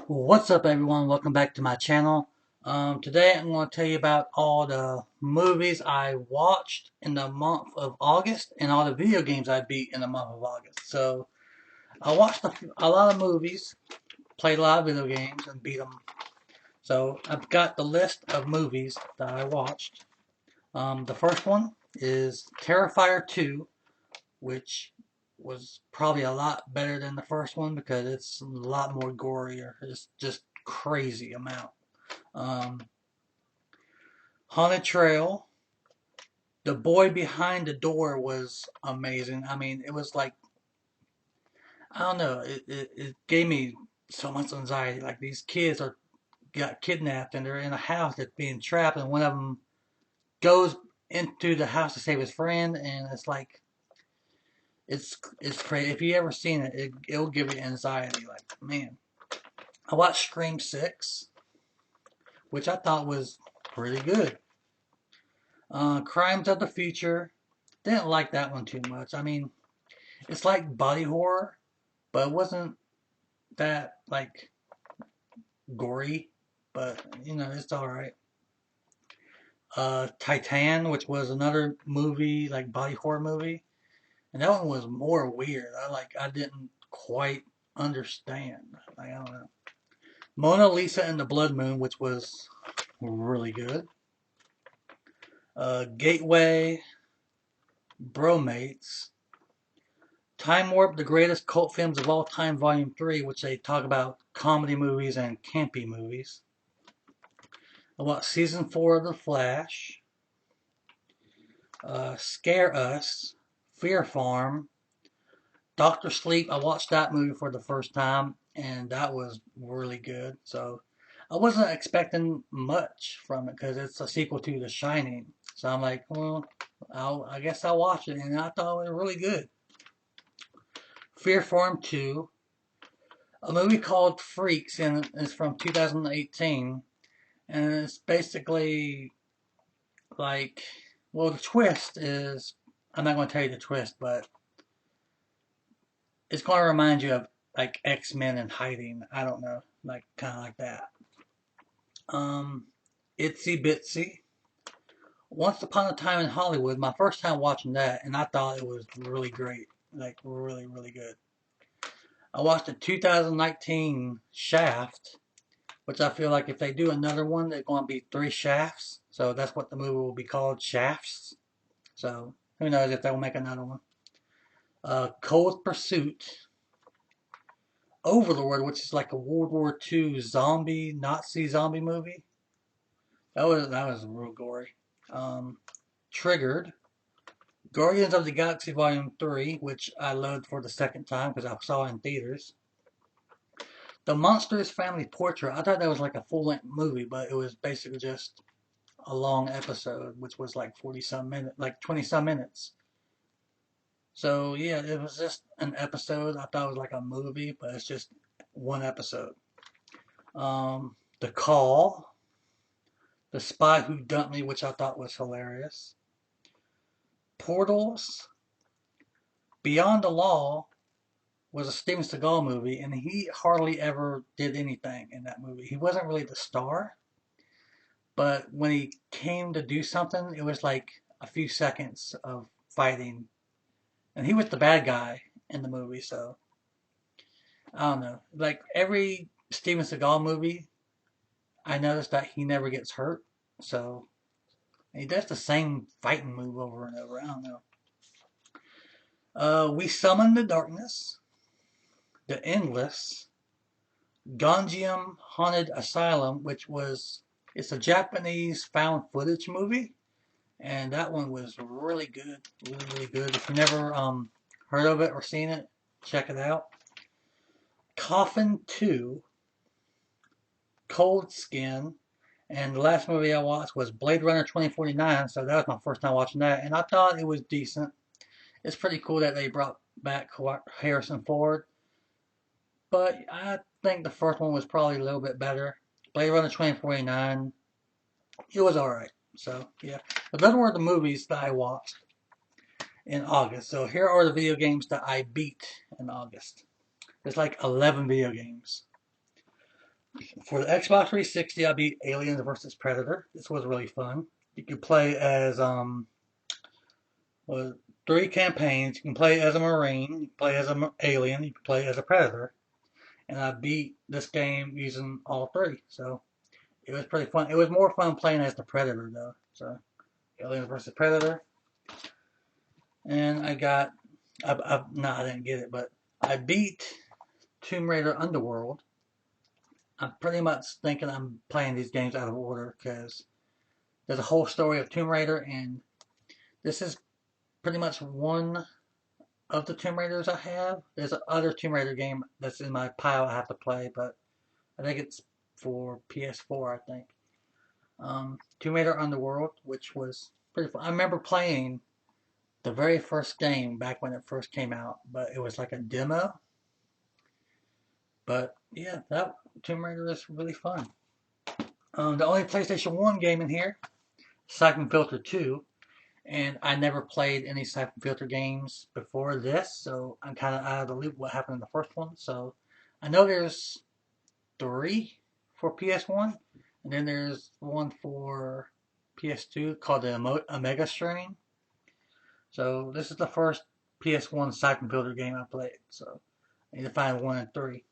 What's up, everyone? Welcome back to my channel. Today I'm going to tell you about all the movies I watched in the month of August and all the video games I beat in the month of August. So I watched a lot of movies, played a lot of video games, and beat them. So I've got the list of movies that I watched. The first one is Terrifier 2, which was probably a lot better than the first one because it's a lot more gorier. It's just crazy amount. Um, Haunted Trail. The Boy Behind the Door was amazing. I mean, it was like, I don't know, it gave me so much anxiety. Like, these kids are got kidnapped and they're in a house that's being trapped, and one of them goes into the house to save his friend, and it's like, it's crazy. If you ever seen it, it'll give you anxiety. Like, man. I watched Scream 6, which I thought was pretty good. Crimes of the Future. Didn't like that one too much. I mean, it's like body horror, but it wasn't that like gory. But you know, it's all right. Titan, which was another movie like body horror movie, and that one was more weird. I didn't quite understand. Like, I don't know. Mona Lisa and the Blood Moon, which was really good. Gateway, Bromates, Time Warp: The Greatest Cult Films of All Time, Volume 3, which they talk about comedy movies and campy movies. I watched Season 4 of The Flash, Scare Us, Fear Farm, Doctor Sleep. I watched that movie for the first time, and that was really good. So I wasn't expecting much from it because it's a sequel to The Shining. So I'm like, well, I guess I'll watch it, and I thought it was really good. Fear Farm 2, a movie called Freaks, and it's from 2018, and it's basically like, well, the twist is, I'm not going to tell you the twist, but it's going to remind you of like X-Men and Hiding. I don't know, like kind of like that. Um, Itsy Bitsy. Once Upon a Time in Hollywood. My first time watching that, and I thought it was really great, like really really good. I watched the 2019 Shaft, which I feel like if they do another one, there's going to be three shafts. So that's what the movie will be called, Shafts. So who knows if they'll make another one. Cold Pursuit, Overlord, which is like a World War II zombie, Nazi zombie movie. That was real gory. Um, Triggered, Guardians of the Galaxy Volume 3, which I loved for the second time because I saw it in theaters. The Monsters Family Portrait, I thought that was like a full length movie, but it was basically just a long episode, which was like 40 some minutes, like 20 some minutes. So yeah, it was just an episode. I thought it was like a movie, but it's just one episode. The Call, The Spy Who Dumped Me, which I thought was hilarious. Portals, Beyond the Law was a Steven Seagal movie, and he hardly ever did anything in that movie. He wasn't really the star, but when he came to do something, it was like a few seconds of fighting, and he was the bad guy in the movie. So I don't know. Like every Steven Seagal movie, I noticed that he never gets hurt. So he does the same fighting move over and over. I don't know. We Summon the Darkness, The Endless, Gonjiam Haunted Asylum, which was, it's a Japanese found footage movie, and that one was really good, really really good. If you never heard of it or seen it, check it out. Coffin 2, Cold Skin, and the last movie I watched was Blade Runner 2049, so that was my first time watching that, and I thought it was decent. It's pretty cool that they brought back Harrison Ford, but I think the first one was probably a little bit better. Blade Runner 2049, it was alright. So, yeah. But those were the movies that I watched in August. So, here are the video games that I beat in August. There's like 11 video games. For the Xbox 360, I beat Aliens vs Predator. This was really fun. You could play as well, 3 campaigns. You can play as a Marine, you can play as an alien, you can play as a Predator. And I beat this game using all 3. So it was pretty fun. It was more fun playing as the Predator though. So Aliens vs Predator. And I got, no, I didn't get it, but I beat Tomb Raider Underworld. I'm pretty much thinking I'm playing these games out of order because there's a whole story of Tomb Raider, and this is pretty much one of the Tomb Raiders I have. There's another Tomb Raider game that's in my pile I have to play, but I think it's for PS4, I think. Tomb Raider Underworld, which was pretty fun. I remember playing the very first game back when it first came out, but it was like a demo. But yeah, that Tomb Raider is really fun. The only PlayStation 1 game in here, Siphon Filter 2, and I never played any Siphon Filter games before this, so I'm kind of out of the loop what happened in the first one. So I know there's 3 for PS1, and then there's one for PS2 called the Omega Strain. So this is the first PS1 Siphon Filter game I played, so I need to find 1 and 3.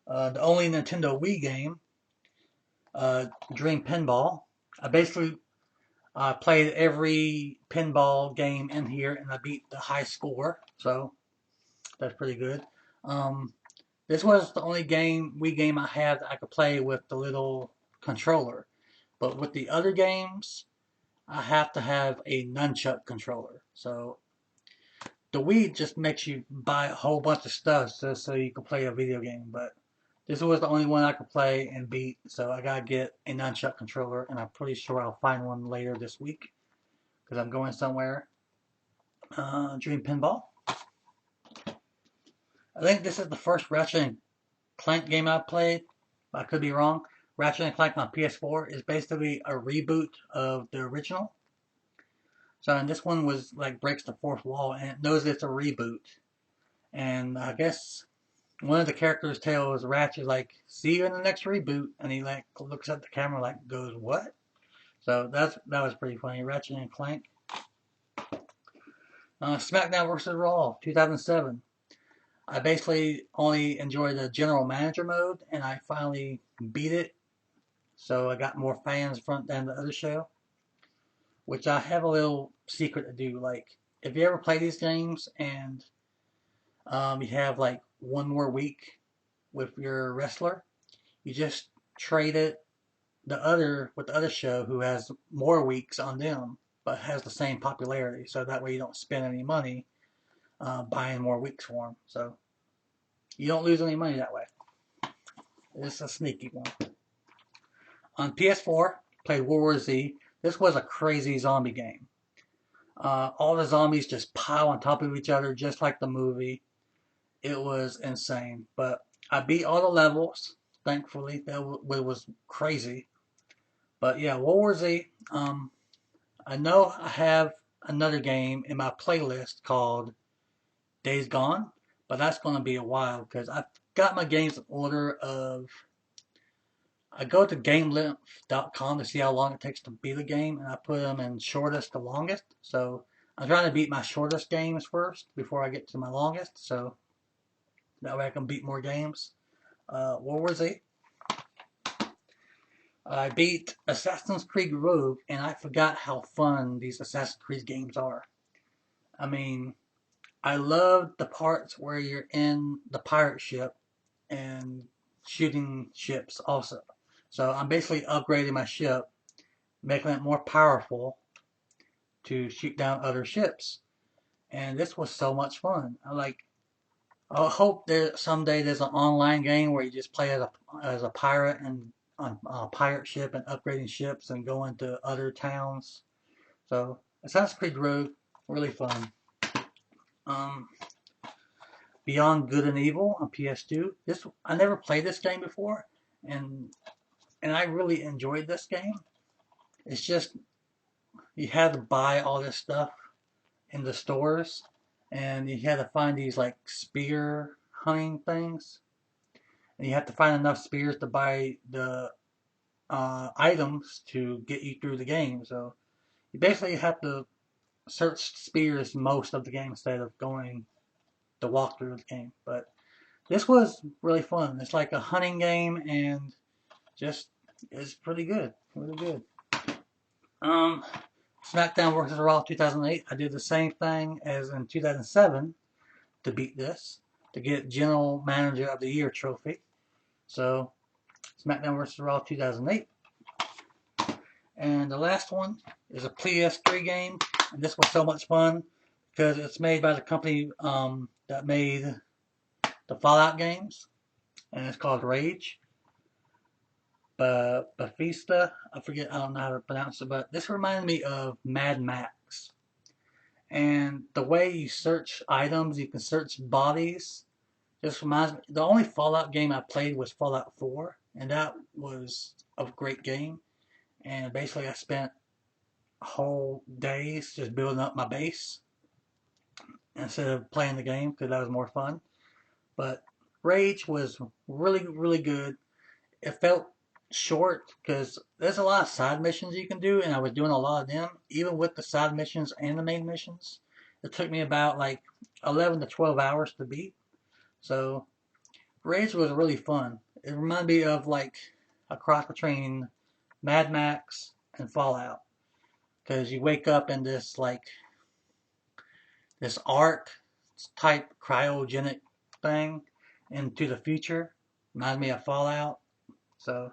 The only Nintendo Wii game, Dream Pinball. I basically played every pinball game in here, and I beat the high score, so that's pretty good. This was the only Wii game I had that I could play with the little controller. But with the other games, I have to have a nunchuck controller. So the Wii just makes you buy a whole bunch of stuff just so you can play a video game. But this was the only one I could play and beat, so I gotta get a nunchuck controller, and I'm pretty sure I'll find one later this week because I'm going somewhere. Dream Pinball. I think this is the first Ratchet and Clank game I've played. I could be wrong. Ratchet and Clank on PS4 is basically a reboot of the original. So and this one was like breaks the fourth wall and it knows it's a reboot. And I guess one of the characters tells Ratchet like, "See you in the next reboot," and he like looks at the camera like goes, "What?" So that was pretty funny. Ratchet and Clank. SmackDown vs. Raw 2007. I basically only enjoyed the general manager mode, and I finally beat it. So I got more fans than the other show, which I have a little secret to do. Like, if you ever play these games and you have like one more week with your wrestler, you just trade it with the other show who has more weeks on them but has the same popularity. So that way you don't spend any money buying more weeks for them. So you don't lose any money that way. It's a sneaky one. On PS4, played World War Z. This was a crazy zombie game. All the zombies just pile on top of each other just like the movie. It was insane. But I beat all the levels, thankfully. That was crazy. But yeah, World War Z. I know I have another game in my playlist called Days Gone, but that's going to be a while because I've got my games in order of. I go to GameLength.com to see how long it takes to beat a game, and I put them in shortest to longest. So I'm trying to beat my shortest games first before I get to my longest, so that way I can beat more games. World War Z. I beat Assassin's Creed Rogue, and I forgot how fun these Assassin's Creed games are. I mean, I love the parts where you're in the pirate ship and shooting ships also. So I'm basically upgrading my ship, making it more powerful to shoot down other ships. And this was so much fun. I hope there someday there's an online game where you just play as a pirate and on a pirate ship and upgrading ships and going to other towns. So Assassin's Creed Rogue, really fun. Um, Beyond Good and Evil on PS2. I never played this game before, and I really enjoyed this game. It's just you had to buy all this stuff in the stores, and you had to find these like spear hunting things, and you have to find enough spears to buy the items to get you through the game. So you basically have to search spears most of the game instead of going to walk through the game. But this was really fun. It's like a hunting game, and just it's pretty good, really good. Um, SmackDown vs. Raw 2008. I did the same thing as in 2007 to beat this to get General Manager of the Year trophy. So SmackDown vs. Raw 2008. And the last one is a PS3 game, and this was so much fun because it's made by the company that made the Fallout games, and it's called Rage. Bethesda, I forget, I don't know how to pronounce it, but this reminded me of Mad Max. And the way you search items, you can search bodies. This reminds me, the only Fallout game I played was Fallout 4, and that was a great game. And basically, I spent whole days just building up my base instead of playing the game because that was more fun. But Rage was really, really good. It felt short because there's a lot of side missions you can do, and I was doing a lot of them, even with the side missions and the main missions. It took me about like 11 to 12 hours to beat. So Rage was really fun. It reminded me of like a cross between Mad Max and Fallout because you wake up in this arc type cryogenic thing into the future. Reminds me of Fallout. So,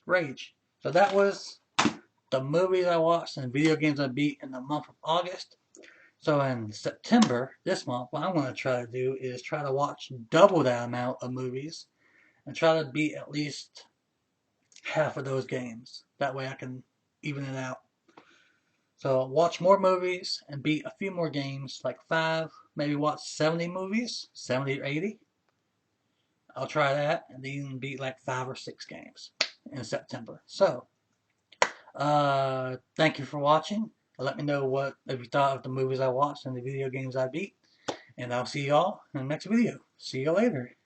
Rage. So that was the movies I watched and video games I beat in the month of August. So in September, this month, what I'm going to try to do is try to watch double that amount of movies and try to beat at least half of those games. That way I can even it out. So watch more movies and beat a few more games, like 5, maybe watch 70 movies, 70 or 80. I'll try that and then beat like 5 or 6 games in September. So, thank you for watching. Let me know what if you thought of the movies I watched and the video games I beat. And I'll see y'all in the next video. See you later.